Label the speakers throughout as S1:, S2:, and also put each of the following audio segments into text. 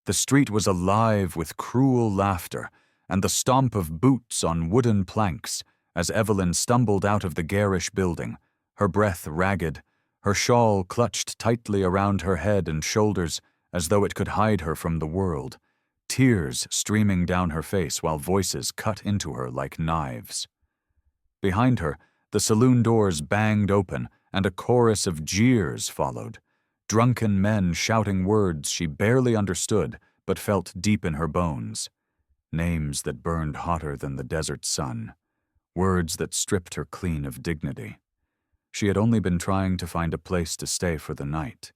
S1: The street was alive with cruel laughter and the stomp of boots on wooden planks as Evelyn stumbled out of the garish building, her breath ragged, her shawl clutched tightly around her head and shoulders as though it could hide her from the world, tears streaming down her face while voices cut into her like knives. Behind her, the saloon doors banged open and a chorus of jeers followed, drunken men shouting words she barely understood but felt deep in her bones, names that burned hotter than the desert sun, words that stripped her clean of dignity. She had only been trying to find a place to stay for the night,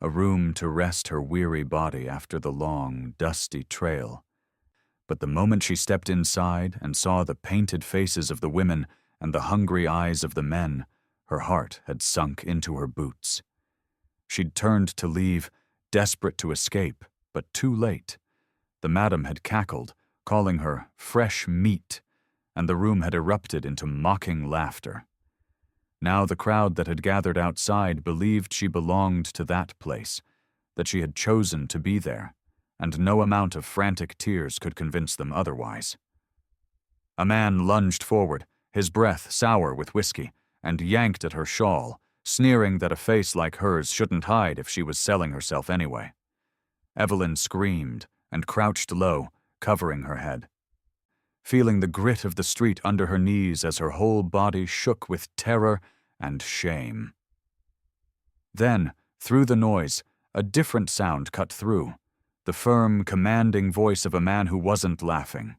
S1: a room to rest her weary body after the long, dusty trail. But the moment she stepped inside and saw the painted faces of the women and the hungry eyes of the men, her heart had sunk into her boots. She'd turned to leave, desperate to escape, but too late. The madam had cackled, calling her fresh meat, and the room had erupted into mocking laughter. Now the crowd that had gathered outside believed she belonged to that place, that she had chosen to be there, and no amount of frantic tears could convince them otherwise. A man lunged forward, his breath sour with whiskey, and yanked at her shawl, sneering that a face like hers shouldn't hide if she was selling herself anyway. Evelyn screamed and crouched low, covering her head, feeling the grit of the street under her knees as her whole body shook with terror and shame. Then, through the noise, a different sound cut through, the firm, commanding voice of a man who wasn't laughing.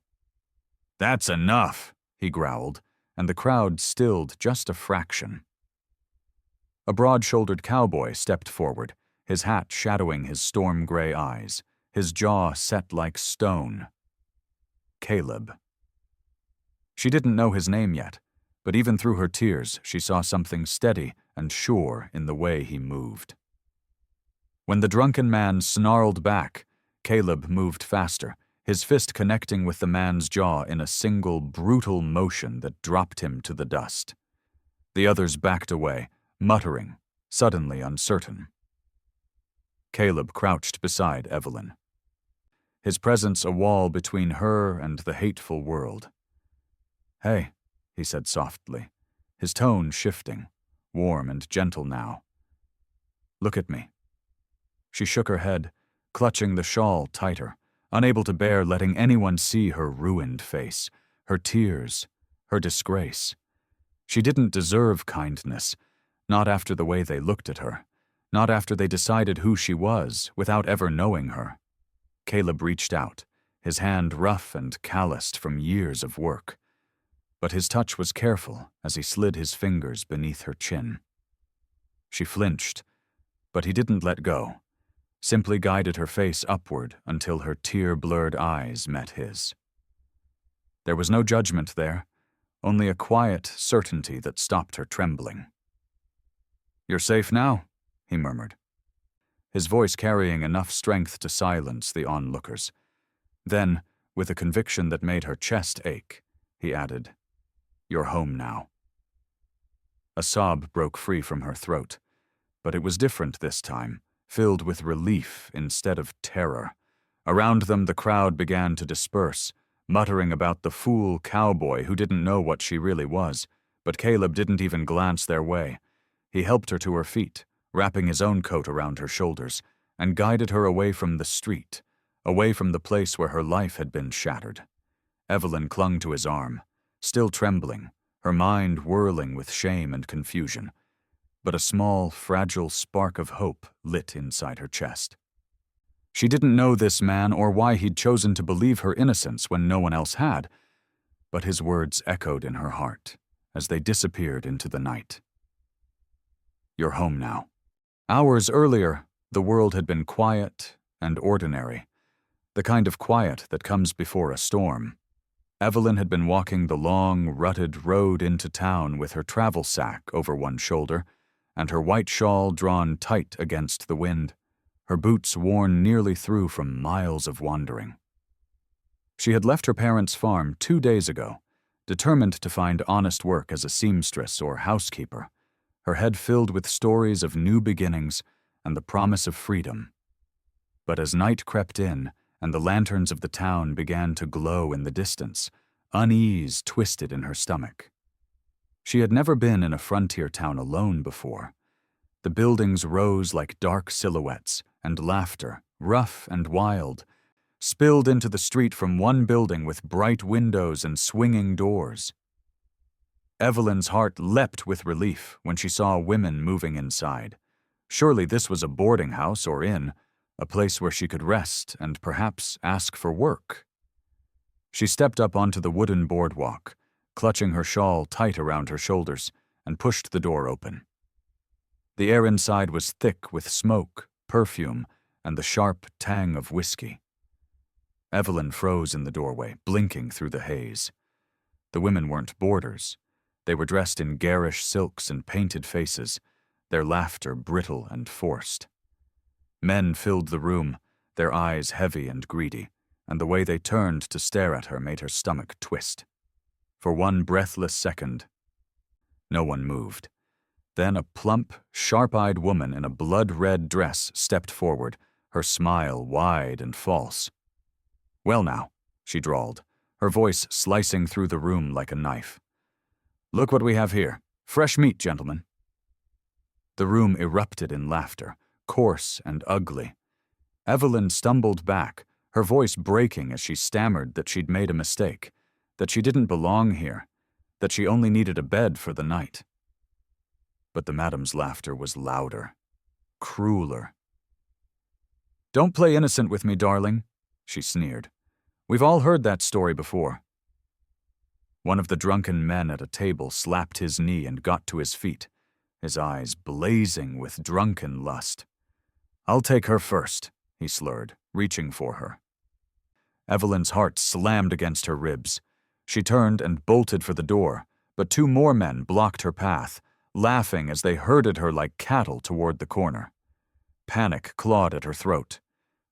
S1: "That's enough," he growled, and the crowd stilled just a fraction. A broad-shouldered cowboy stepped forward, his hat shadowing his storm-gray eyes, his jaw set like stone. Caleb. She didn't know his name yet, but even through her tears, she saw something steady and sure in the way he moved. When the drunken man snarled back, Caleb moved faster, his fist connecting with the man's jaw in a single brutal motion that dropped him to the dust. The others backed away, muttering, suddenly uncertain. Caleb crouched beside Evelyn, his presence a wall between her and the hateful world. "Hey," he said softly, his tone shifting, warm and gentle now. "Look at me." She shook her head, clutching the shawl tighter, unable to bear letting anyone see her ruined face, her tears, her disgrace. She didn't deserve kindness, not after the way they looked at her, not after they decided who she was without ever knowing her. Caleb reached out, his hand rough and calloused from years of work. But his touch was careful as he slid his fingers beneath her chin. She flinched, but he didn't let go, simply guided her face upward until her tear-blurred eyes met his. There was no judgment there, only a quiet certainty that stopped her trembling. "You're safe now," he murmured, his voice carrying enough strength to silence the onlookers. Then, with a conviction that made her chest ache, he added, "You're home now." A sob broke free from her throat, but it was different this time, filled with relief instead of terror. Around them the crowd began to disperse, muttering about the fool cowboy who didn't know what she really was, but Caleb didn't even glance their way. He helped her to her feet, wrapping his own coat around her shoulders, and guided her away from the street, away from the place where her life had been shattered. Evelyn clung to his arm, still trembling, her mind whirling with shame and confusion, but a small, fragile spark of hope lit inside her chest. She didn't know this man or why he'd chosen to believe her innocence when no one else had, but his words echoed in her heart as they disappeared into the night. "You're home now." Hours earlier, the world had been quiet and ordinary, the kind of quiet that comes before a storm. Evelyn had been walking the long, rutted road into town with her travel sack over one shoulder and her white shawl drawn tight against the wind, her boots worn nearly through from miles of wandering. She had left her parents' farm 2 days ago, determined to find honest work as a seamstress or housekeeper, her head filled with stories of new beginnings and the promise of freedom. But as night crept in, and the lanterns of the town began to glow in the distance, unease twisted in her stomach. She had never been in a frontier town alone before. The buildings rose like dark silhouettes, and laughter, rough and wild, spilled into the street from one building with bright windows and swinging doors. Evelyn's heart leapt with relief when she saw women moving inside. Surely this was a boarding house or inn, a place where she could rest and perhaps ask for work. She stepped up onto the wooden boardwalk, clutching her shawl tight around her shoulders, and pushed the door open. The air inside was thick with smoke, perfume, and the sharp tang of whiskey. Evelyn froze in the doorway, blinking through the haze. The women weren't boarders. They were dressed in garish silks and painted faces, their laughter brittle and forced. Men filled the room, their eyes heavy and greedy, and the way they turned to stare at her made her stomach twist. For one breathless second, no one moved. Then a plump, sharp-eyed woman in a blood-red dress stepped forward, her smile wide and false. "Well now," she drawled, her voice slicing through the room like a knife. "Look what we have here. Fresh meat, gentlemen." The room erupted in laughter, coarse and ugly. Evelyn stumbled back, her voice breaking as she stammered that she'd made a mistake, that she didn't belong here, that she only needed a bed for the night. But the madam's laughter was louder, crueler. "Don't play innocent with me, darling," she sneered. "We've all heard that story before." One of the drunken men at a table slapped his knee and got to his feet, his eyes blazing with drunken lust. "I'll take her first," he slurred, reaching for her. Evelyn's heart slammed against her ribs. She turned and bolted for the door, but two more men blocked her path, laughing as they herded her like cattle toward the corner. Panic clawed at her throat.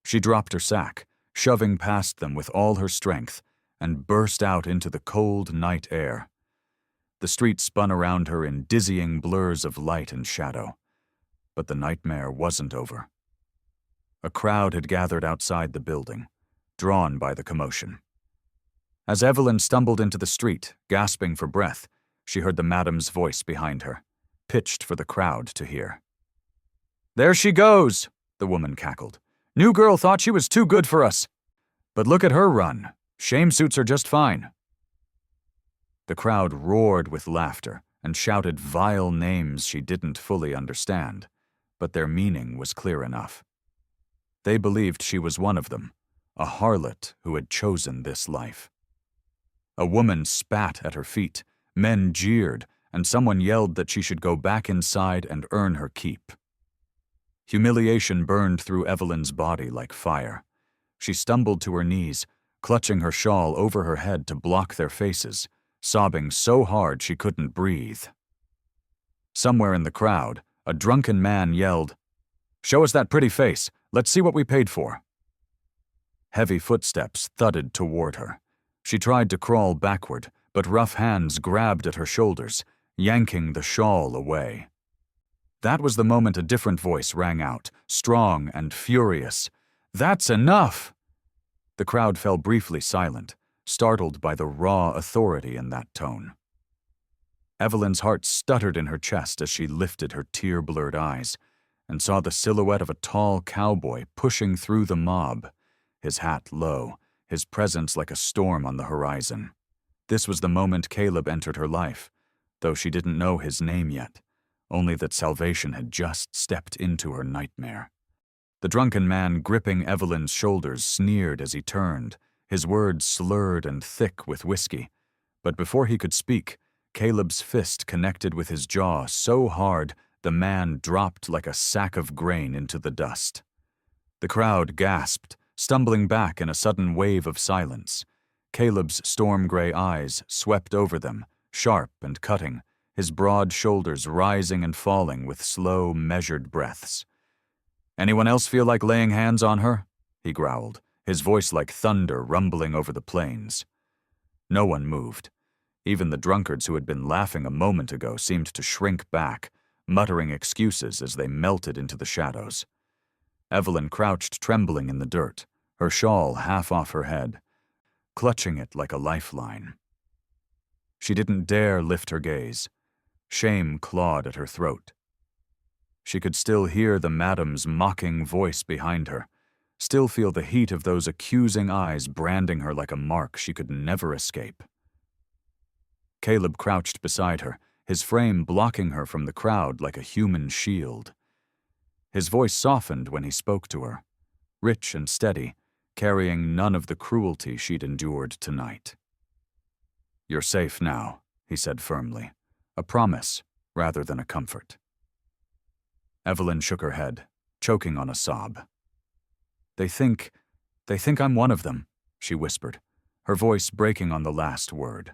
S1: She dropped her sack, shoving past them with all her strength, and burst out into the cold night air. The street spun around her in dizzying blurs of light and shadow. But the nightmare wasn't over. A crowd had gathered outside the building, drawn by the commotion. As Evelyn stumbled into the street, gasping for breath, she heard the madam's voice behind her, pitched for the crowd to hear. "There she goes," the woman cackled. "New girl thought she was too good for us. But look at her run. Shame suits are just fine." The crowd roared with laughter and shouted vile names she didn't fully understand, but their meaning was clear enough. They believed she was one of them, a harlot who had chosen this life. A woman spat at her feet, men jeered, and someone yelled that she should go back inside and earn her keep. Humiliation burned through Evelyn's body like fire. She stumbled to her knees, clutching her shawl over her head to block their faces, sobbing so hard she couldn't breathe. Somewhere in the crowd, a drunken man yelled, "Show us that pretty face. Let's see what we paid for." Heavy footsteps thudded toward her. She tried to crawl backward, but rough hands grabbed at her shoulders, yanking the shawl away. That was the moment a different voice rang out, strong and furious. "That's enough!" The crowd fell briefly silent, startled by the raw authority in that tone. Evelyn's heart stuttered in her chest as she lifted her tear-blurred eyes and saw the silhouette of a tall cowboy pushing through the mob, his hat low, his presence like a storm on the horizon. This was the moment Caleb entered her life, though she didn't know his name yet, only that salvation had just stepped into her nightmare. The drunken man gripping Evelyn's shoulders sneered as he turned, his words slurred and thick with whiskey. But before he could speak, Caleb's fist connected with his jaw so hard the man dropped like a sack of grain into the dust. The crowd gasped, stumbling back in a sudden wave of silence. Caleb's storm-gray eyes swept over them, sharp and cutting, his broad shoulders rising and falling with slow, measured breaths. "Anyone else feel like laying hands on her?" he growled, his voice like thunder rumbling over the plains. No one moved. Even the drunkards who had been laughing a moment ago seemed to shrink back, muttering excuses as they melted into the shadows. Evelyn crouched trembling in the dirt, her shawl half off her head, clutching it like a lifeline. She didn't dare lift her gaze. Shame clawed at her throat. She could still hear the madam's mocking voice behind her, still feel the heat of those accusing eyes branding her like a mark she could never escape. Caleb crouched beside her, his frame blocking her from the crowd like a human shield. His voice softened when he spoke to her, rich and steady, carrying none of the cruelty she'd endured tonight. "You're safe now," he said firmly, a promise rather than a comfort. Evelyn shook her head, choking on a sob. They think I'm one of them," she whispered, her voice breaking on the last word.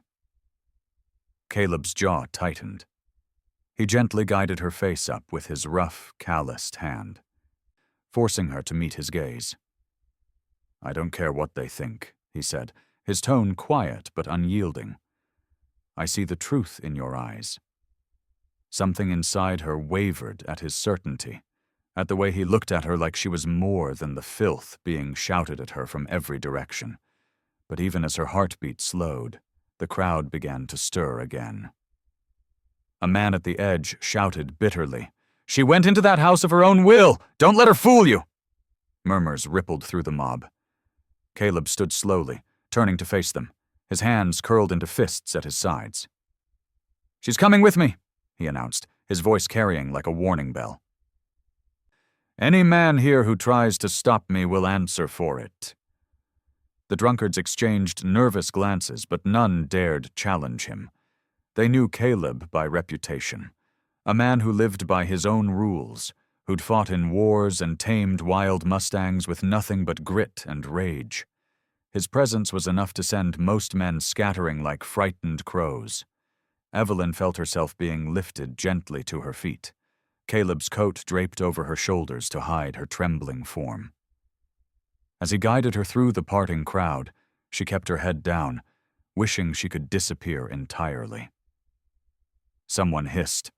S1: Caleb's jaw tightened. He gently guided her face up with his rough, calloused hand, forcing her to meet his gaze. "I don't care what they think," he said, his tone quiet but unyielding. "I see the truth in your eyes." Something inside her wavered at his certainty, at the way he looked at her like she was more than the filth being shouted at her from every direction. But even as her heartbeat slowed, the crowd began to stir again. A man at the edge shouted bitterly, "She went into that house of her own will! Don't let her fool you!" Murmurs rippled through the mob. Caleb stood slowly, turning to face them, his hands curled into fists at his sides. "She's coming with me," he announced, his voice carrying like a warning bell. "Any man here who tries to stop me will answer for it." The drunkards exchanged nervous glances, but none dared challenge him. They knew Caleb by reputation, a man who lived by his own rules, who'd fought in wars and tamed wild mustangs with nothing but grit and rage. His presence was enough to send most men scattering like frightened crows. Evelyn felt herself being lifted gently to her feet, Caleb's coat draped over her shoulders to hide her trembling form. As he guided her through the parting crowd, she kept her head down, wishing she could disappear entirely. Someone hissed,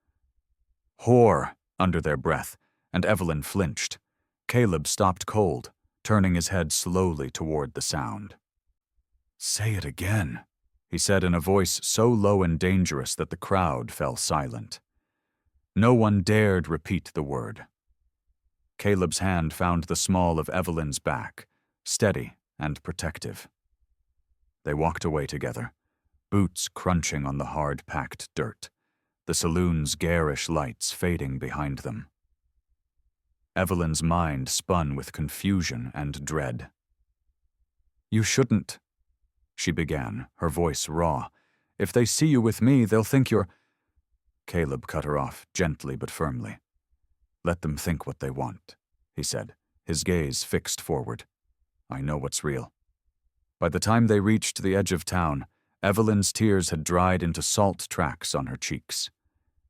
S1: "Whore," under their breath, and Evelyn flinched. Caleb stopped cold, turning his head slowly toward the sound. "Say it again," he said in a voice so low and dangerous that the crowd fell silent. No one dared repeat the word. Caleb's hand found the small of Evelyn's back, steady and protective. They walked away together, boots crunching on the hard-packed dirt, the saloon's garish lights fading behind them. Evelyn's mind spun with confusion and dread. "You shouldn't," she began, her voice raw. "If they see you with me, they'll think you're—" Caleb cut her off, gently but firmly. "Let them think what they want," he said, his gaze fixed forward. "I know what's real." By the time they reached the edge of town, Evelyn's tears had dried into salt tracks on her cheeks.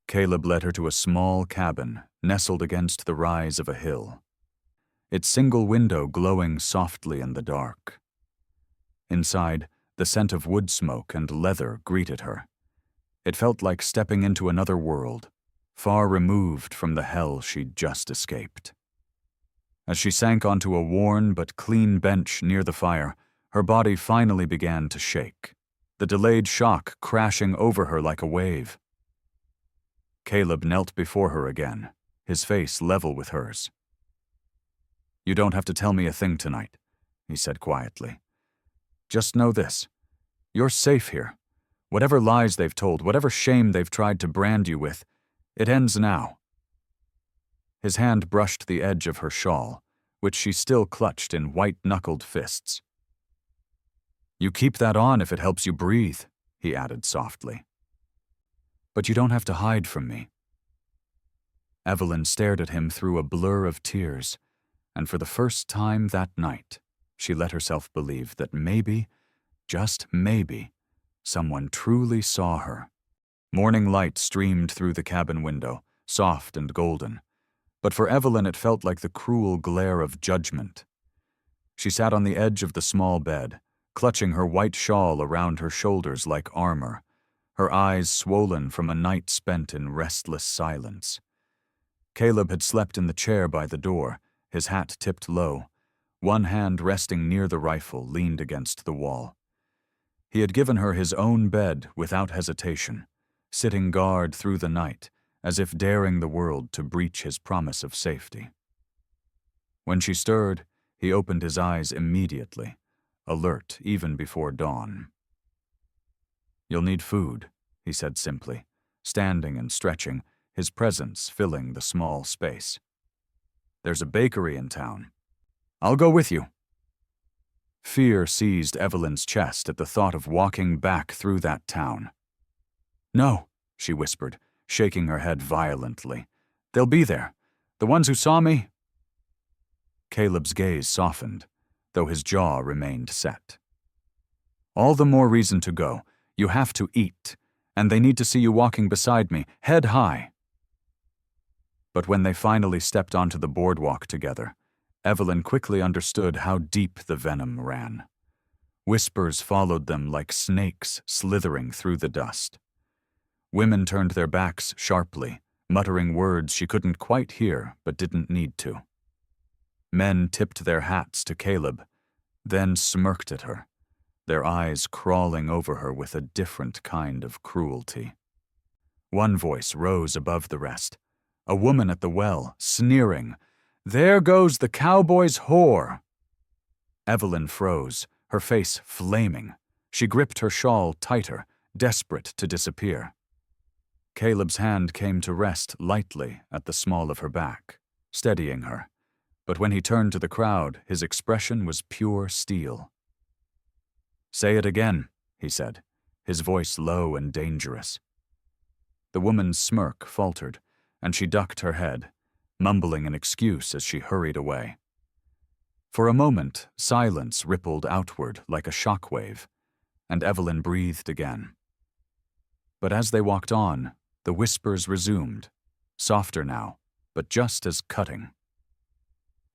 S1: Caleb led her to a small cabin nestled against the rise of a hill, its single window glowing softly in the dark. Inside, the scent of wood smoke and leather greeted her. It felt like stepping into another world, far removed from the hell she'd just escaped. As she sank onto a worn but clean bench near the fire, her body finally began to shake, the delayed shock crashing over her like a wave. Caleb knelt before her again, his face level with hers. "You don't have to tell me a thing tonight," he said quietly. "Just know this. You're safe here. Whatever lies they've told, whatever shame they've tried to brand you with, it ends now." His hand brushed the edge of her shawl, which she still clutched in white-knuckled fists. "You keep that on if it helps you breathe," he added softly. "But you don't have to hide from me." Evelyn stared at him through a blur of tears, and for the first time that night, she let herself believe that maybe, just maybe, someone truly saw her. Morning light streamed through the cabin window, soft and golden, but for Evelyn it felt like the cruel glare of judgment. She sat on the edge of the small bed, clutching her white shawl around her shoulders like armor, her eyes swollen from a night spent in restless silence. Caleb had slept in the chair by the door, his hat tipped low, one hand resting near the rifle leaned against the wall. He had given her his own bed without hesitation, sitting guard through the night, as if daring the world to breach his promise of safety. When she stirred, he opened his eyes immediately, alert even before dawn. "You'll need food," he said simply, standing and stretching, his presence filling the small space. "There's a bakery in town. I'll go with you." Fear seized Evelyn's chest at the thought of walking back through that town. "No," she whispered, shaking her head violently. "They'll be there. The ones who saw me." Caleb's gaze softened, though his jaw remained set. "All the more reason to go. You have to eat, and they need to see you walking beside me, head high." But when they finally stepped onto the boardwalk together, Evelyn quickly understood how deep the venom ran. Whispers followed them like snakes slithering through the dust. Women turned their backs sharply, muttering words she couldn't quite hear but didn't need to. Men tipped their hats to Caleb, then smirked at her, their eyes crawling over her with a different kind of cruelty. One voice rose above the rest, a woman at the well, sneering, "There goes the cowboy's whore!" Evelyn froze, her face flaming. She gripped her shawl tighter, desperate to disappear. Caleb's hand came to rest lightly at the small of her back, steadying her. But when he turned to the crowd, his expression was pure steel. "Say it again," he said, his voice low and dangerous. The woman's smirk faltered, and she ducked her head, mumbling an excuse as she hurried away. For a moment, silence rippled outward like a shockwave, and Evelyn breathed again. But as they walked on, the whispers resumed, softer now, but just as cutting.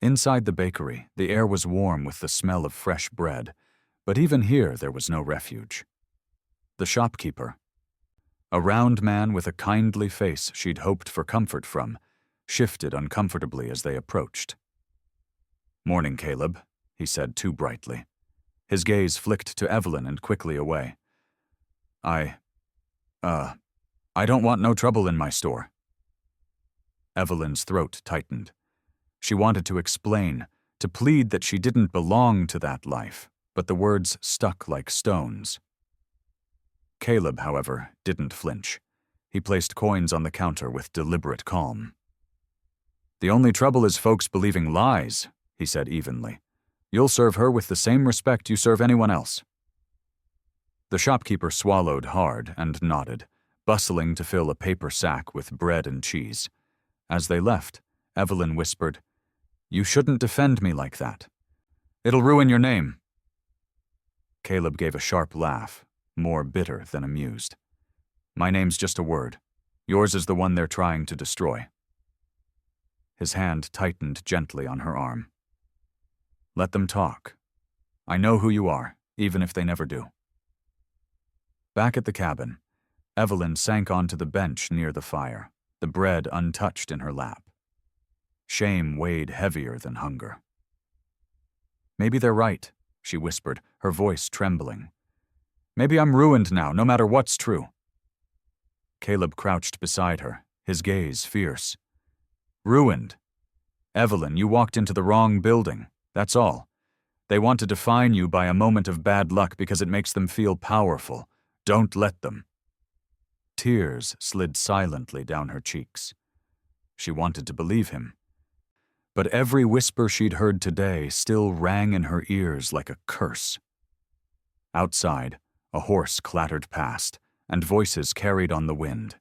S1: Inside the bakery, the air was warm with the smell of fresh bread, but even here there was no refuge. The shopkeeper, a round man with a kindly face she'd hoped for comfort from, shifted uncomfortably as they approached. "Morning, Caleb," he said too brightly. His gaze flicked to Evelyn and quickly away. I don't want no trouble in my store." Evelyn's throat tightened. She wanted to explain, to plead that she didn't belong to that life, but the words stuck like stones. Caleb, however, didn't flinch. He placed coins on the counter with deliberate calm. "The only trouble is folks believing lies," he said evenly. "You'll serve her with the same respect you serve anyone else." The shopkeeper swallowed hard and nodded, bustling to fill a paper sack with bread and cheese. As they left, Evelyn whispered, "You shouldn't defend me like that. It'll ruin your name." Caleb gave a sharp laugh, more bitter than amused. "My name's just a word. Yours is the one they're trying to destroy." His hand tightened gently on her arm. "Let them talk. I know who you are, even if they never do." Back at the cabin, Evelyn sank onto the bench near the fire, the bread untouched in her lap. Shame weighed heavier than hunger. "Maybe they're right," she whispered, her voice trembling. "Maybe I'm ruined now, no matter what's true." Caleb crouched beside her, his gaze fierce. "Ruined? Evelyn, you walked into the wrong building, that's all. They want to define you by a moment of bad luck because it makes them feel powerful. Don't let them." Tears slid silently down her cheeks. She wanted to believe him. But every whisper she'd heard today still rang in her ears like a curse. Outside, a horse clattered past, and voices carried on the wind.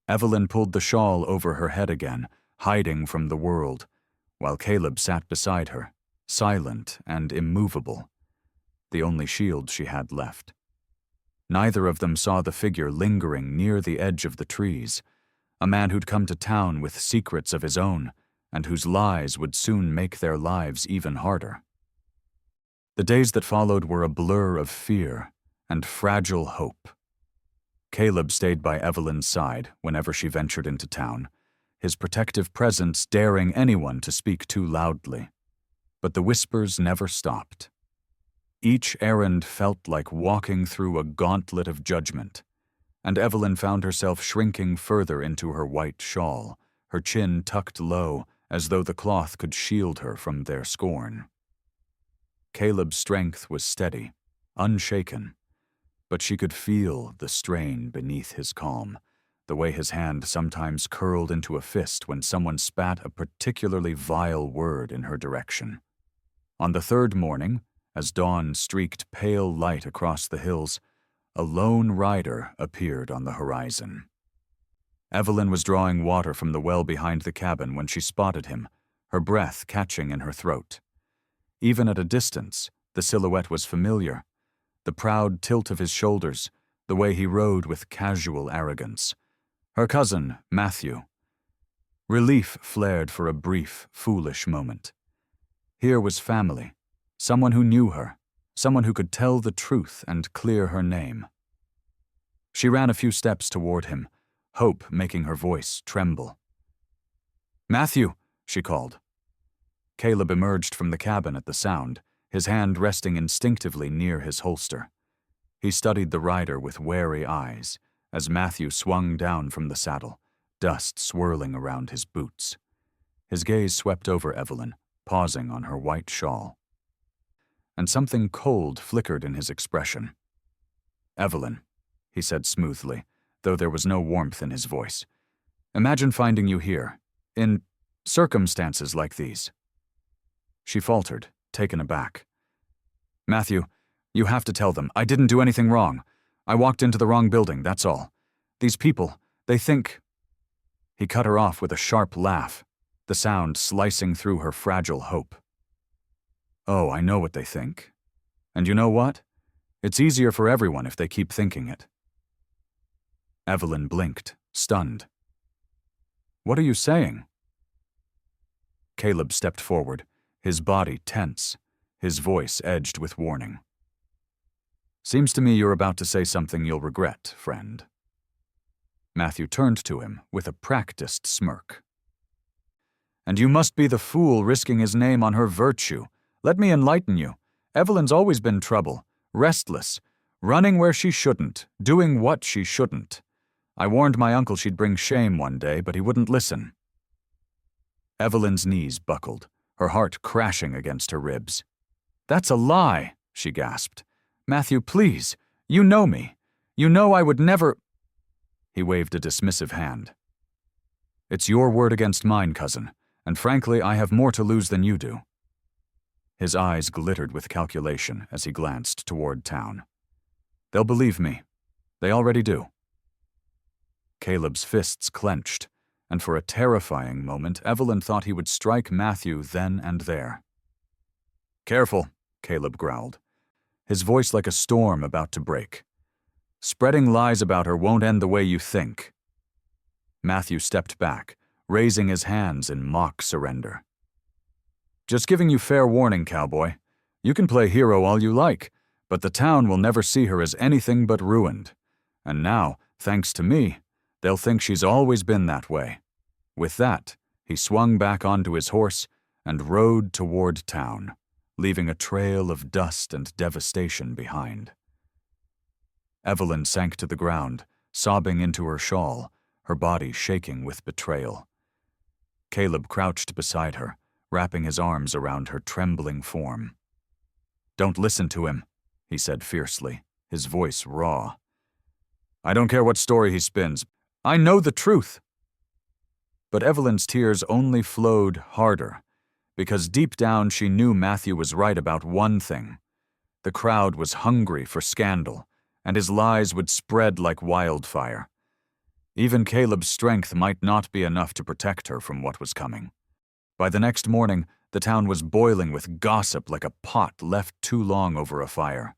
S1: Evelyn pulled the shawl over her head again, hiding from the world, while Caleb sat beside her, silent and immovable, the only shield she had left. Neither of them saw the figure lingering near the edge of the trees, a man who'd come to town with secrets of his own, and whose lies would soon make their lives even harder. The days that followed were a blur of fear and fragile hope. Caleb stayed by Evelyn's side whenever she ventured into town, his protective presence daring anyone to speak too loudly. But the whispers never stopped. Each errand felt like walking through a gauntlet of judgment, and Evelyn found herself shrinking further into her white shawl, her chin tucked low as though the cloth could shield her from their scorn. Caleb's strength was steady, unshaken, but she could feel the strain beneath his calm, the way his hand sometimes curled into a fist when someone spat a particularly vile word in her direction. On the third morning, as dawn streaked pale light across the hills, a lone rider appeared on the horizon. Evelyn was drawing water from the well behind the cabin when she spotted him, her breath catching in her throat. Even at a distance, the silhouette was familiar, the proud tilt of his shoulders, the way he rode with casual arrogance. Her cousin, Matthew. Relief flared for a brief, foolish moment. Here was family, someone who knew her, someone who could tell the truth and clear her name. She ran a few steps toward him, hope making her voice tremble. "Matthew," she called. Caleb emerged from the cabin at the sound, his hand resting instinctively near his holster. He studied the rider with wary eyes as Matthew swung down from the saddle, dust swirling around his boots. His gaze swept over Evelyn, pausing on her white shawl. And something cold flickered in his expression. "Evelyn," he said smoothly, though there was no warmth in his voice. "Imagine finding you here, in circumstances like these." She faltered, taken aback. "Matthew, you have to tell them. I didn't do anything wrong. I walked into the wrong building, that's all. These people, they think—" He cut her off with a sharp laugh, the sound slicing through her fragile hope. "Oh, I know what they think. And you know what? It's easier for everyone if they keep thinking it." Evelyn blinked, stunned. "What are you saying?" Caleb stepped forward, his body tense, his voice edged with warning. "Seems to me you're about to say something you'll regret, friend." Matthew turned to him with a practiced smirk. "And you must be the fool risking his name on her virtue. Let me enlighten you. Evelyn's always been trouble, restless, running where she shouldn't, doing what she shouldn't. I warned my uncle she'd bring shame one day, but he wouldn't listen." Evelyn's knees buckled, her heart crashing against her ribs. "That's a lie," she gasped. "Matthew, please. You know me. You know I would never—" He waved a dismissive hand. "It's your word against mine, cousin, and frankly, I have more to lose than you do." His eyes glittered with calculation as he glanced toward town. "They'll believe me. They already do." Caleb's fists clenched, and for a terrifying moment, Evelyn thought he would strike Matthew then and there. "Careful," Caleb growled, his voice like a storm about to break. "Spreading lies about her won't end the way you think." Matthew stepped back, raising his hands in mock surrender. "Just giving you fair warning, Cowboy. You can play hero all you like, but the town will never see her as anything but ruined. And now, thanks to me, they'll think she's always been that way." With that, he swung back onto his horse and rode toward town, leaving a trail of dust and devastation behind. Evelyn sank to the ground, sobbing into her shawl, her body shaking with betrayal. Caleb crouched beside her, wrapping his arms around her trembling form. "Don't listen to him," he said fiercely, his voice raw. "I don't care what story he spins. I know the truth." But Evelyn's tears only flowed harder, because deep down she knew Matthew was right about one thing. The crowd was hungry for scandal, and his lies would spread like wildfire. Even Caleb's strength might not be enough to protect her from what was coming. By the next morning, the town was boiling with gossip like a pot left too long over a fire.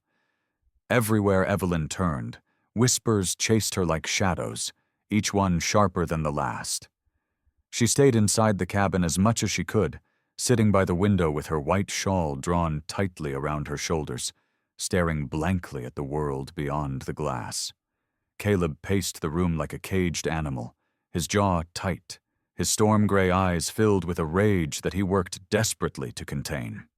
S1: Everywhere Evelyn turned, whispers chased her like shadows, each one sharper than the last. She stayed inside the cabin as much as she could, sitting by the window with her white shawl drawn tightly around her shoulders, staring blankly at the world beyond the glass. Caleb paced the room like a caged animal, his jaw tight, his storm-gray eyes filled with a rage that he worked desperately to contain.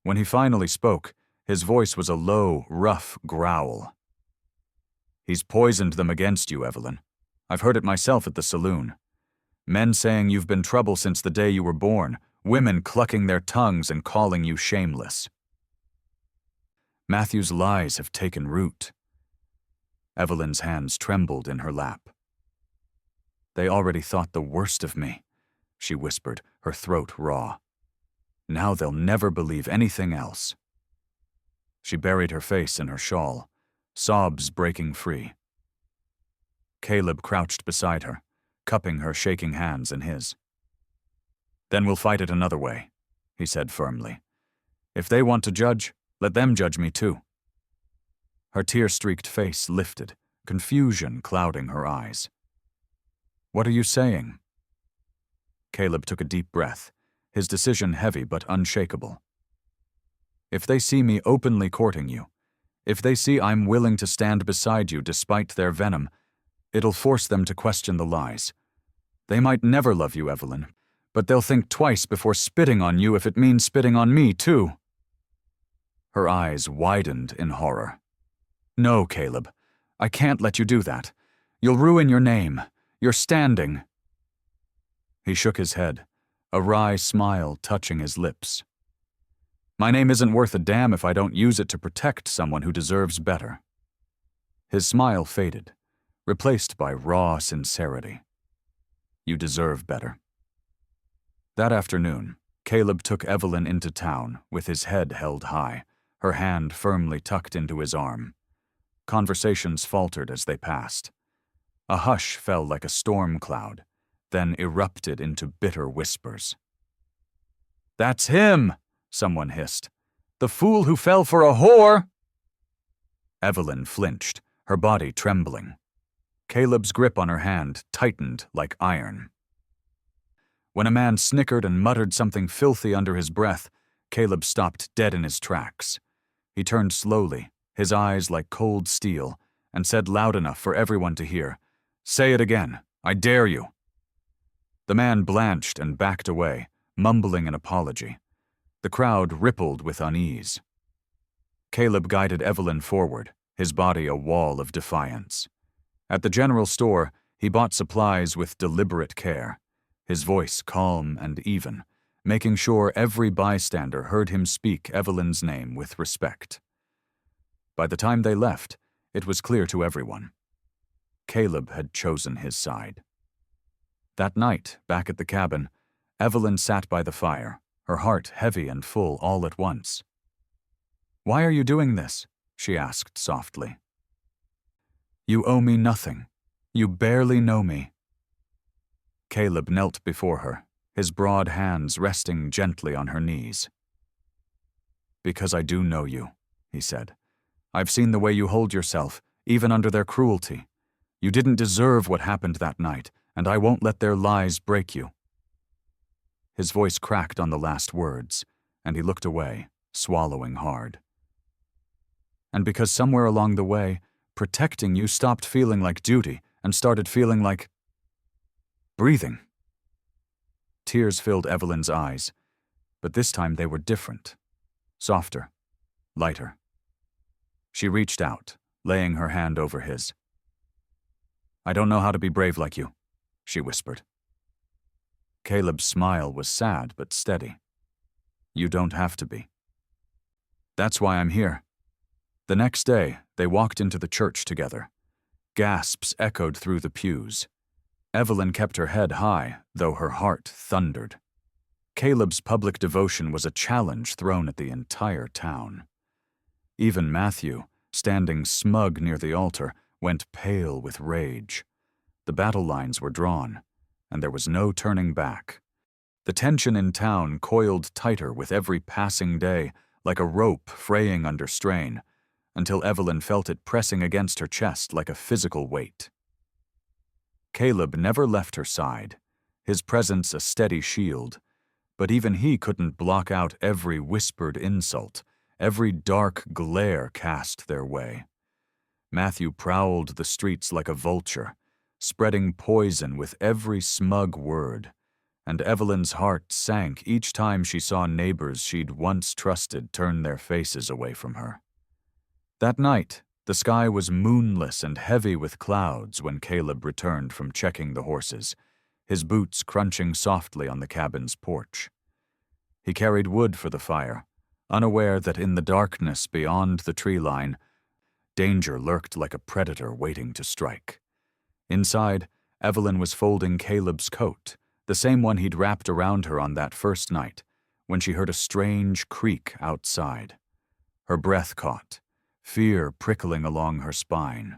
S1: When he finally spoke, his voice was a low, rough growl. "He's poisoned them against you, Evelyn. I've heard it myself at the saloon. Men saying you've been trouble since the day you were born, women clucking their tongues and calling you shameless. Matthew's lies have taken root." Evelyn's hands trembled in her lap. "They already thought the worst of me," she whispered, her throat raw. "Now they'll never believe anything else." She buried her face in her shawl, sobs breaking free. Caleb crouched beside her, cupping her shaking hands in his. "Then we'll fight it another way," he said firmly. "If they want to judge, let them judge me too." Her tear-streaked face lifted, confusion clouding her eyes. "What are you saying?" Caleb took a deep breath, his decision heavy but unshakable. "If they see me openly courting you, if they see I'm willing to stand beside you despite their venom, it'll force them to question the lies. They might never love you, Evelyn, but they'll think twice before spitting on you if it means spitting on me, too." Her eyes widened in horror. "No, Caleb, I can't let you do that. You'll ruin your name, your standing." He shook his head, a wry smile touching his lips. "My name isn't worth a damn if I don't use it to protect someone who deserves better." His smile faded, replaced by raw sincerity. "You deserve better." That afternoon, Caleb took Evelyn into town with his head held high, her hand firmly tucked into his arm. Conversations faltered as they passed. A hush fell like a storm cloud, then erupted into bitter whispers. "That's him!" someone hissed. "The fool who fell for a whore!" Evelyn flinched, her body trembling. Caleb's grip on her hand tightened like iron. When a man snickered and muttered something filthy under his breath, Caleb stopped dead in his tracks. He turned slowly, his eyes like cold steel, and said loud enough for everyone to hear, "Say it again. I dare you." The man blanched and backed away, mumbling an apology. The crowd rippled with unease. Caleb guided Evelyn forward, his body a wall of defiance. At the general store, he bought supplies with deliberate care, his voice calm and even, making sure every bystander heard him speak Evelyn's name with respect. By the time they left, it was clear to everyone. Caleb had chosen his side. That night, back at the cabin, Evelyn sat by the fire, her heart heavy and full all at once. "Why are you doing this?" she asked softly. "You owe me nothing. You barely know me." Caleb knelt before her, his broad hands resting gently on her knees. "Because I do know you," he said. "I've seen the way you hold yourself, even under their cruelty. You didn't deserve what happened that night, and I won't let their lies break you." His voice cracked on the last words, and he looked away, swallowing hard. "And because somewhere along the way, protecting you stopped feeling like duty and started feeling like breathing." Tears filled Evelyn's eyes, but this time they were different, softer, lighter. She reached out, laying her hand over his. "I don't know how to be brave like you," she whispered. Caleb's smile was sad but steady. "You don't have to be. That's why I'm here." The next day, they walked into the church together. Gasps echoed through the pews. Evelyn kept her head high, though her heart thundered. Caleb's public devotion was a challenge thrown at the entire town. Even Matthew, standing smug near the altar, went pale with rage. The battle lines were drawn, and there was no turning back. The tension in town coiled tighter with every passing day, like a rope fraying under strain, until Evelyn felt it pressing against her chest like a physical weight. Caleb never left her side, his presence a steady shield, but even he couldn't block out every whispered insult, every dark glare cast their way. Matthew prowled the streets like a vulture, spreading poison with every smug word, and Evelyn's heart sank each time she saw neighbors she'd once trusted turn their faces away from her. That night, the sky was moonless and heavy with clouds when Caleb returned from checking the horses, his boots crunching softly on the cabin's porch. He carried wood for the fire, unaware that in the darkness beyond the tree line, danger lurked like a predator waiting to strike. Inside, Evelyn was folding Caleb's coat, the same one he'd wrapped around her on that first night, when she heard a strange creak outside. Her breath caught, fear prickling along her spine.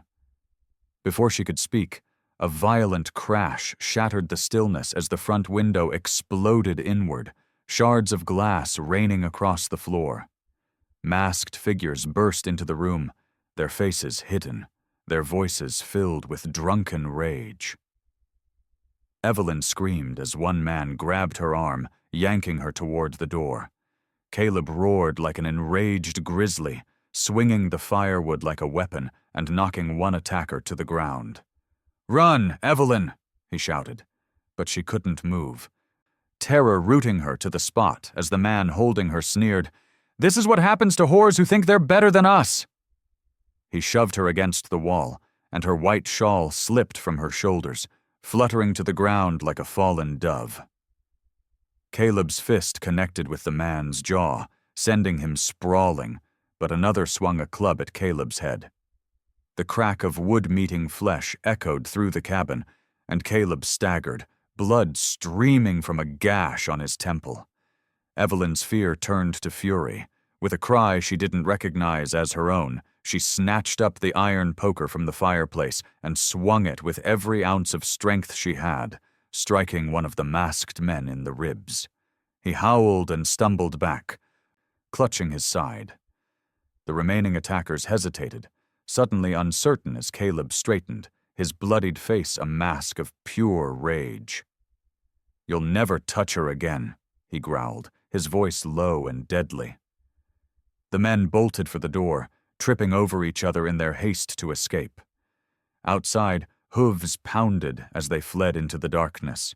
S1: Before she could speak, a violent crash shattered the stillness as the front window exploded inward, shards of glass raining across the floor. Masked figures burst into the room, their faces hidden, their voices filled with drunken rage. Evelyn screamed as one man grabbed her arm, yanking her toward the door. Caleb roared like an enraged grizzly, swinging the firewood like a weapon and knocking one attacker to the ground. "Run, Evelyn!" he shouted, but she couldn't move, terror rooting her to the spot as the man holding her sneered, "This is what happens to whores who think they're better than us!" He shoved her against the wall, and her white shawl slipped from her shoulders, fluttering to the ground like a fallen dove. Caleb's fist connected with the man's jaw, sending him sprawling, but another swung a club at Caleb's head. The crack of wood meeting flesh echoed through the cabin, and Caleb staggered, blood streaming from a gash on his temple. Evelyn's fear turned to fury. With a cry she didn't recognize as her own, she snatched up the iron poker from the fireplace and swung it with every ounce of strength she had, striking one of the masked men in the ribs. He howled and stumbled back, clutching his side. The remaining attackers hesitated, suddenly uncertain as Caleb straightened, his bloodied face a mask of pure rage. "You'll never touch her again," he growled, his voice low and deadly. The men bolted for the door, tripping over each other in their haste to escape. Outside, hooves pounded as they fled into the darkness.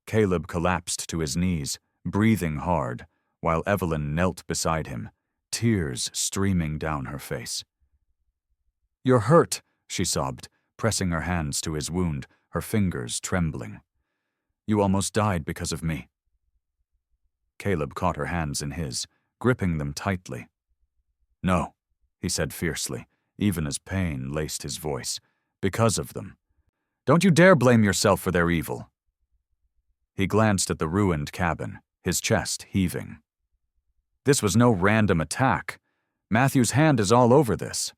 S1: Caleb collapsed to his knees, breathing hard, while Evelyn knelt beside him, tears streaming down her face. "You're hurt," she sobbed, pressing her hands to his wound, her fingers trembling. "You almost died because of me." Caleb caught her hands in his, gripping them tightly. "No," he said fiercely, even as pain laced his voice, "because of them. Don't you dare blame yourself for their evil." He glanced at the ruined cabin, his chest heaving. "This was no random attack. Matthew's hand is all over this."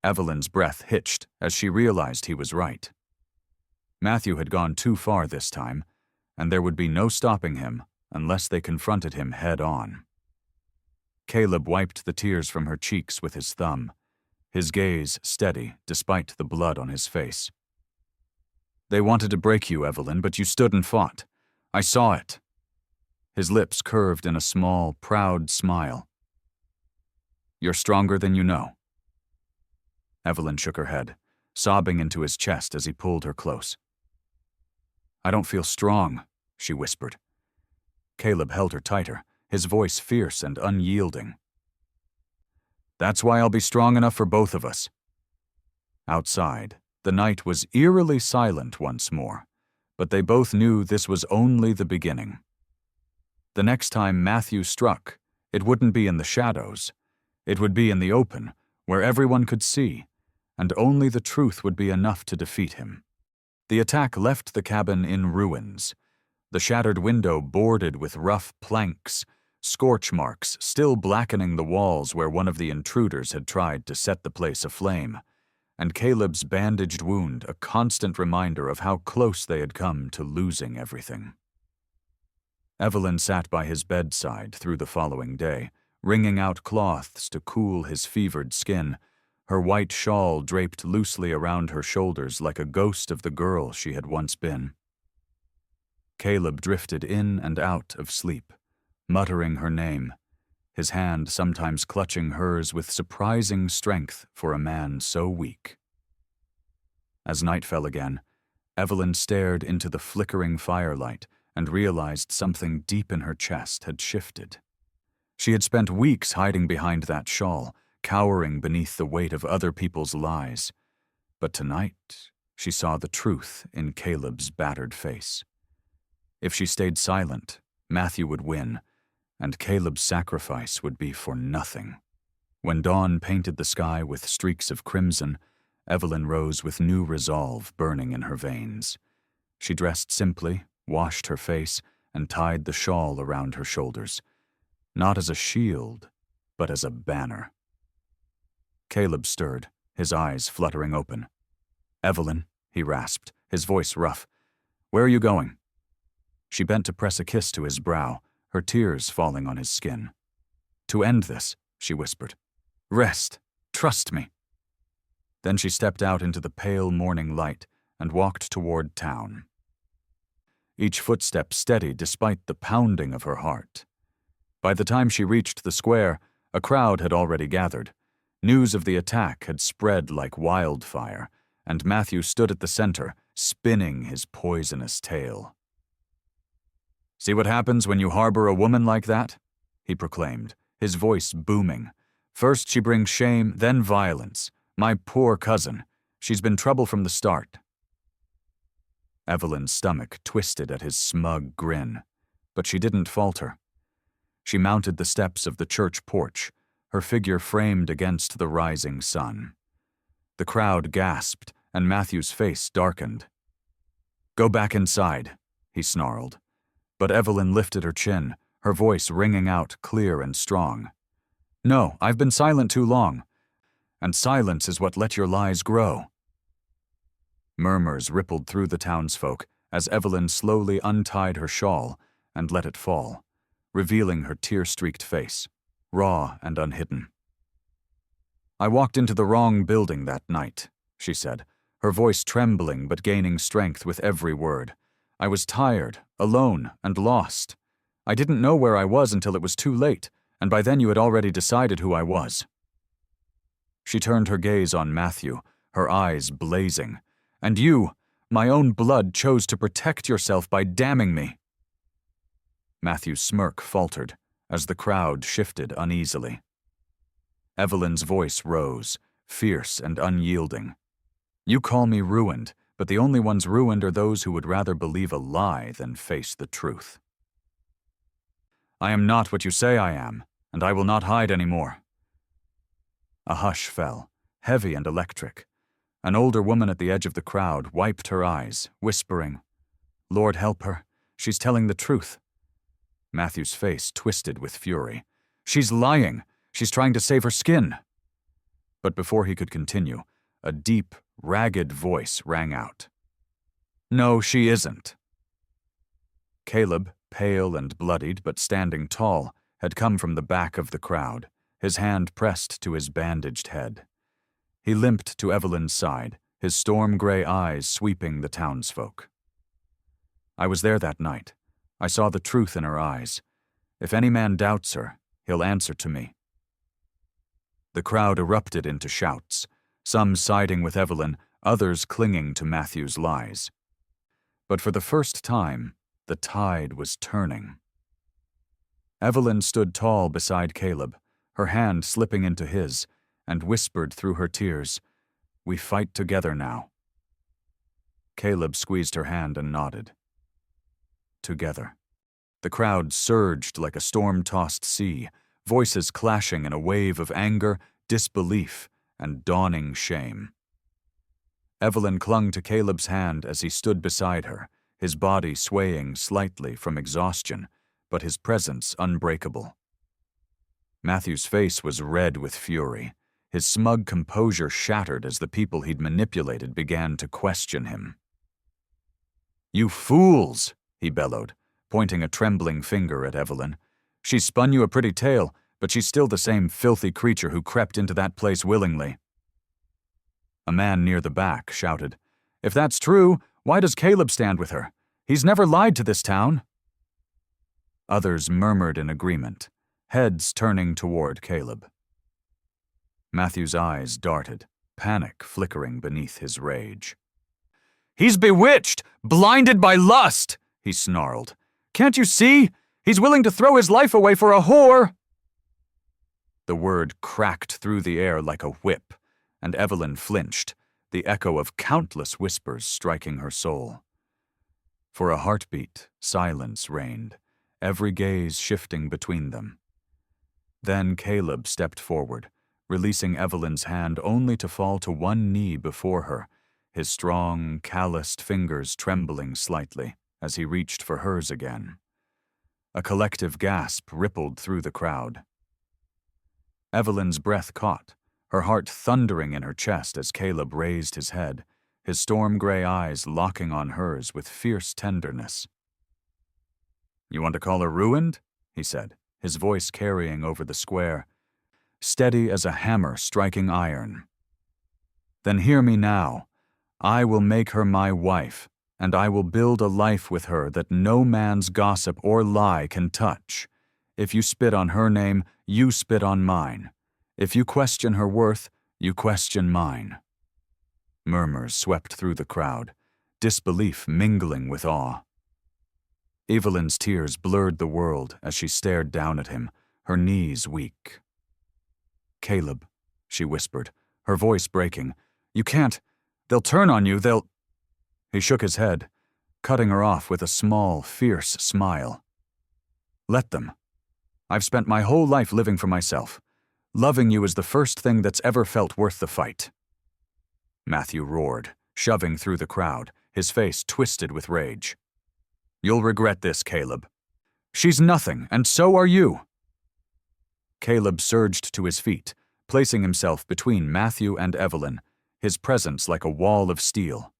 S1: Evelyn's breath hitched as she realized he was right. Matthew had gone too far this time, and there would be no stopping him unless they confronted him head-on. Caleb wiped the tears from her cheeks with his thumb, his gaze steady despite the blood on his face. "They wanted to break you, Evelyn, but you stood and fought. I saw it." His lips curved in a small, proud smile. "You're stronger than you know." Evelyn shook her head, sobbing into his chest as he pulled her close. "I don't feel strong," she whispered. Caleb held her tighter, his voice fierce and unyielding. "That's why I'll be strong enough for both of us." Outside, the night was eerily silent once more, but they both knew this was only the beginning. The next time Matthew struck, it wouldn't be in the shadows. It would be in the open, where everyone could see, and only the truth would be enough to defeat him. The attack left the cabin in ruins, the shattered window boarded with rough planks, scorch marks still blackening the walls where one of the intruders had tried to set the place aflame, and Caleb's bandaged wound a constant reminder of how close they had come to losing everything. Evelyn sat by his bedside through the following day, wringing out cloths to cool his fevered skin, her white shawl draped loosely around her shoulders like a ghost of the girl she had once been. Caleb drifted in and out of sleep, muttering her name, his hand sometimes clutching hers with surprising strength for a man so weak. As night fell again, Evelyn stared into the flickering firelight and realized something deep in her chest had shifted. She had spent weeks hiding behind that shawl, cowering beneath the weight of other people's lies. But tonight, she saw the truth in Caleb's battered face. If she stayed silent, Matthew would win, and Caleb's sacrifice would be for nothing. When dawn painted the sky with streaks of crimson, Evelyn rose with new resolve burning in her veins. She dressed simply, washed her face, and tied the shawl around her shoulders, not as a shield, but as a banner. Caleb stirred, his eyes fluttering open. "Evelyn," he rasped, his voice rough. "Where are you going?" She bent to press a kiss to his brow, her tears falling on his skin. "To end this," she whispered. "Rest. Trust me." Then she stepped out into the pale morning light and walked toward town. Each footstep steady despite the pounding of her heart. By the time she reached the square, a crowd had already gathered. News of the attack had spread like wildfire, and Matthew stood at the center, spinning his poisonous tale. "See what happens when you harbor a woman like that?" he proclaimed, his voice booming. "First she brings shame, then violence. My poor cousin. She's been trouble from the start." Evelyn's stomach twisted at his smug grin, but she didn't falter. She mounted the steps of the church porch, her figure framed against the rising sun. The crowd gasped, and Matthew's face darkened. "Go back inside," he snarled. But Evelyn lifted her chin, her voice ringing out clear and strong. "No, I've been silent too long, and silence is what let your lies grow." Murmurs rippled through the townsfolk as Evelyn slowly untied her shawl and let it fall, revealing her tear-streaked face, raw and unhidden. "I walked into the wrong building that night," she said, her voice trembling but gaining strength with every word. "I was tired, alone, and lost. I didn't know where I was until it was too late, and by then you had already decided who I was." She turned her gaze on Matthew, her eyes blazing. "And you, my own blood, chose to protect yourself by damning me." Matthew's smirk faltered as the crowd shifted uneasily. Evelyn's voice rose, fierce and unyielding. "You call me ruined, but the only ones ruined are those who would rather believe a lie than face the truth." "I am not what you say I am, and I will not hide any more." A hush fell, heavy and electric. An older woman at the edge of the crowd wiped her eyes, whispering, "Lord help her, she's telling the truth." Matthew's face twisted with fury. "She's lying. She's trying to save her skin." But before he could continue, a deep, ragged voice rang out. "No, she isn't." Caleb, pale and bloodied but standing tall, had come from the back of the crowd, his hand pressed to his bandaged head. He limped to Evelyn's side, his storm-gray eyes sweeping the townsfolk. "I was there that night. I saw the truth in her eyes. If any man doubts her, he'll answer to me." The crowd erupted into shouts, some siding with Evelyn, others clinging to Matthew's lies. But for the first time, the tide was turning. Evelyn stood tall beside Caleb, her hand slipping into his, and whispered through her tears, "We fight together now." Caleb squeezed her hand and nodded. Together. The crowd surged like a storm-tossed sea, voices clashing in a wave of anger, disbelief, and dawning shame. Evelyn clung to Caleb's hand as he stood beside her, his body swaying slightly from exhaustion, but his presence unbreakable. Matthew's face was red with fury. His smug composure shattered as the people he'd manipulated began to question him. "You fools!" he bellowed, pointing a trembling finger at Evelyn. "She's spun you a pretty tale, but she's still the same filthy creature who crept into that place willingly." A man near the back shouted, "If that's true, why does Caleb stand with her? He's never lied to this town." Others murmured in agreement, heads turning toward Caleb. Matthew's eyes darted, panic flickering beneath his rage. "He's bewitched, blinded by lust," he snarled. "Can't you see? He's willing to throw his life away for a whore." The word cracked through the air like a whip, and Evelyn flinched, the echo of countless whispers striking her soul. For a heartbeat, silence reigned, every gaze shifting between them. Then Caleb stepped forward, releasing Evelyn's hand only to fall to one knee before her, his strong, calloused fingers trembling slightly as he reached for hers again. A collective gasp rippled through the crowd. Evelyn's breath caught, her heart thundering in her chest as Caleb raised his head, his storm-gray eyes locking on hers with fierce tenderness. "You want to call her ruined?" he said, his voice carrying over the square, steady as a hammer striking iron. "Then hear me now. I will make her my wife, and I will build a life with her that no man's gossip or lie can touch. If you spit on her name, you spit on mine. If you question her worth, you question mine." Murmurs swept through the crowd, disbelief mingling with awe. Evelyn's tears blurred the world as she stared down at him, her knees weak. "Caleb," she whispered, her voice breaking, "you can't. They'll turn on you, they'll—" He shook his head, cutting her off with a small, fierce smile. "Let them. I've spent my whole life living for myself. Loving you is the first thing that's ever felt worth the fight." Matthew roared, shoving through the crowd, his face twisted with rage. "You'll regret this, Caleb. She's nothing, and so are you." Caleb surged to his feet, placing himself between Matthew and Evelyn, his presence like a wall of steel.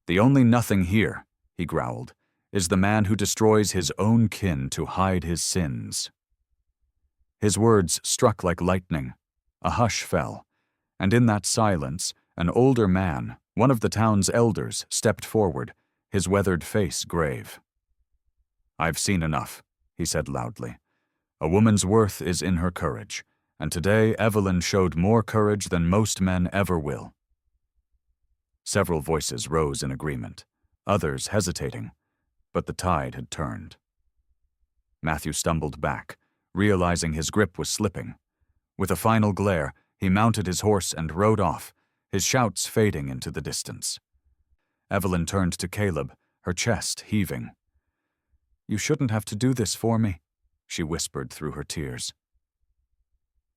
S1: "The only nothing here," he growled, "is the man who destroys his own kin to hide his sins." His words struck like lightning. A hush fell, and in that silence, an older man, one of the town's elders, stepped forward, his weathered face grave. "I've seen enough," he said loudly. "A woman's worth is in her courage, and today Evelyn showed more courage than most men ever will." Several voices rose in agreement, others hesitating, but the tide had turned. Matthew stumbled back, realizing his grip was slipping. With a final glare, he mounted his horse and rode off, his shouts fading into the distance. Evelyn turned to Caleb, her chest heaving. "You shouldn't have to do this for me," she whispered through her tears.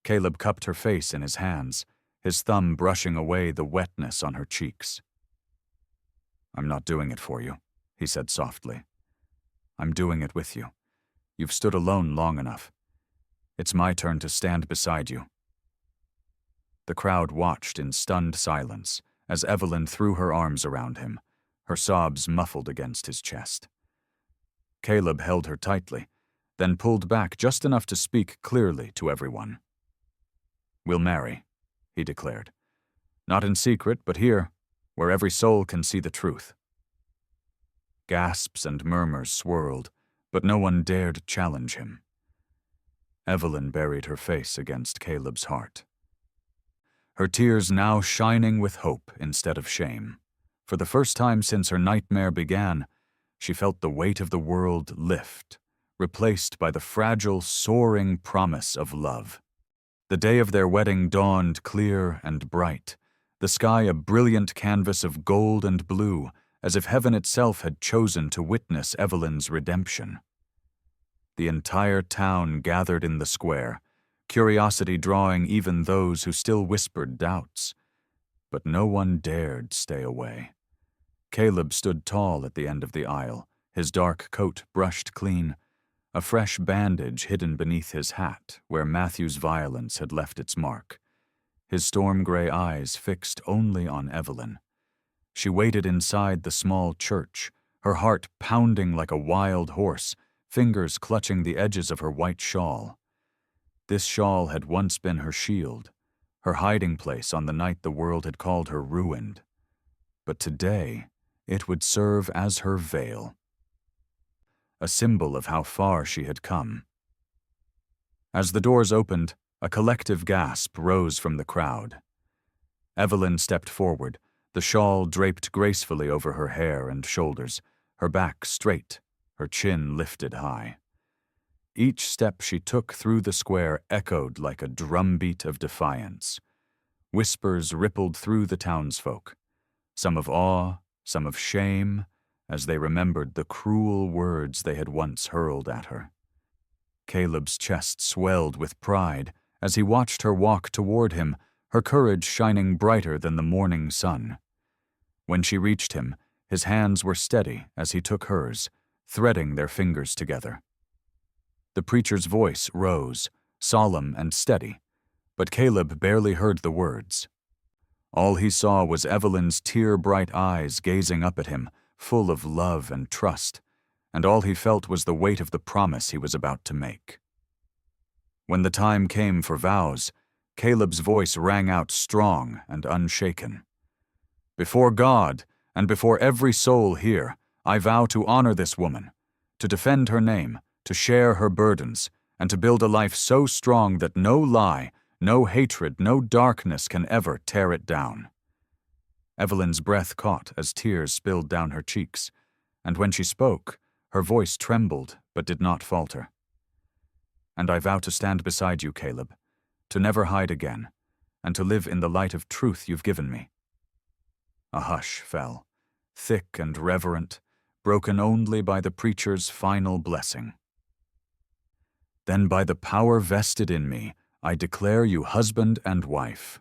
S1: Caleb cupped her face in his hands, his thumb brushing away the wetness on her cheeks. "I'm not doing it for you," he said softly. "I'm doing it with you. You've stood alone long enough. It's my turn to stand beside you." The crowd watched in stunned silence as Evelyn threw her arms around him, her sobs muffled against his chest. Caleb held her tightly, then pulled back just enough to speak clearly to everyone. "We'll marry," he declared. "Not in secret, but here, where every soul can see the truth." Gasps and murmurs swirled, but no one dared challenge him. Evelyn buried her face against Caleb's heart, her tears now shining with hope instead of shame. For the first time since her nightmare began, she felt the weight of the world lift, replaced by the fragile, soaring promise of love. The day of their wedding dawned clear and bright, the sky a brilliant canvas of gold and blue, as if heaven itself had chosen to witness Evelyn's redemption. The entire town gathered in the square, curiosity drawing even those who still whispered doubts. But no one dared stay away. Caleb stood tall at the end of the aisle, his dark coat brushed clean, a fresh bandage hidden beneath his hat where Matthew's violence had left its mark, his storm-gray eyes fixed only on Evelyn. She waited inside the small church, her heart pounding like a wild horse, fingers clutching the edges of her white shawl. This shawl had once been her shield, her hiding place on the night the world had called her ruined. But today, it would serve as her veil, a symbol of how far she had come. As the doors opened, a collective gasp rose from the crowd. Evelyn stepped forward, the shawl draped gracefully over her hair and shoulders, her back straight, her chin lifted high. Each step she took through the square echoed like a drumbeat of defiance. Whispers rippled through the townsfolk, some of awe, some of shame, as they remembered the cruel words they had once hurled at her. Caleb's chest swelled with pride as he watched her walk toward him, her courage shining brighter than the morning sun. When she reached him, his hands were steady as he took hers, threading their fingers together. The preacher's voice rose, solemn and steady, but Caleb barely heard the words. All he saw was Evelyn's tear-bright eyes gazing up at him, full of love and trust, and all he felt was the weight of the promise he was about to make. When the time came for vows, Caleb's voice rang out strong and unshaken. "Before God, and before every soul here, I vow to honor this woman, to defend her name, to share her burdens, and to build a life so strong that no lie, no hatred, no darkness can ever tear it down." Evelyn's breath caught as tears spilled down her cheeks, and when she spoke, her voice trembled but did not falter. "And I vow to stand beside you, Caleb, to never hide again, and to live in the light of truth you've given me." A hush fell, thick and reverent, broken only by the preacher's final blessing. "Then by the power vested in me, I declare you husband and wife."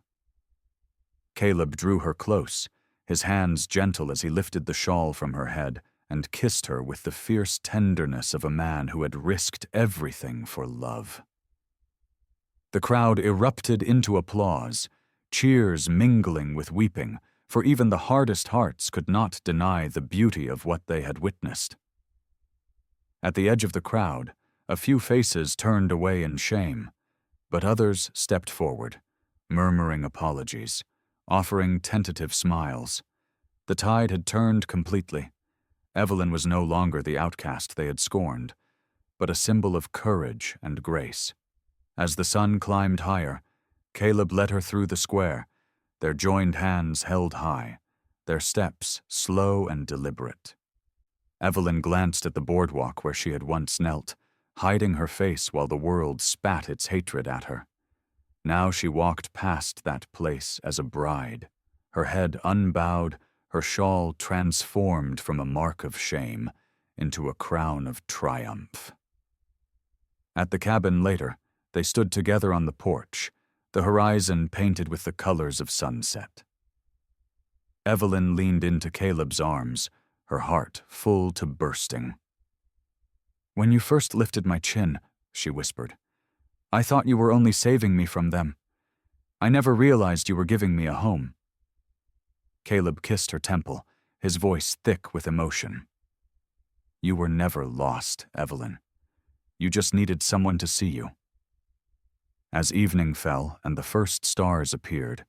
S1: Caleb drew her close, his hands gentle as he lifted the shawl from her head and kissed her with the fierce tenderness of a man who had risked everything for love. The crowd erupted into applause, cheers mingling with weeping, for even the hardest hearts could not deny the beauty of what they had witnessed. At the edge of the crowd, a few faces turned away in shame, but others stepped forward, murmuring apologies, offering tentative smiles. The tide had turned completely. Evelyn was no longer the outcast they had scorned, but a symbol of courage and grace. As the sun climbed higher, Caleb led her through the square, their joined hands held high, their steps slow and deliberate. Evelyn glanced at the boardwalk where she had once knelt, hiding her face while the world spat its hatred at her. Now she walked past that place as a bride, her head unbowed, her shawl transformed from a mark of shame into a crown of triumph. At the cabin later, they stood together on the porch, the horizon painted with the colors of sunset. Evelyn leaned into Caleb's arms, her heart full to bursting. "When you first lifted my chin," she whispered, "I thought you were only saving me from them. I never realized you were giving me a home." Caleb kissed her temple, his voice thick with emotion. "You were never lost, Evelyn. You just needed someone to see you." As evening fell and the first stars appeared,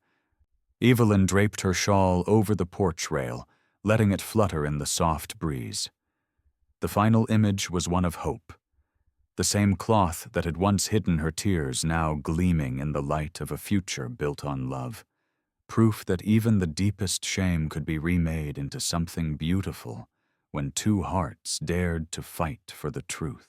S1: Evelyn draped her shawl over the porch rail, letting it flutter in the soft breeze. The final image was one of hope. The same cloth that had once hidden her tears now gleaming in the light of a future built on love. Proof that even the deepest shame could be remade into something beautiful when two hearts dared to fight for the truth.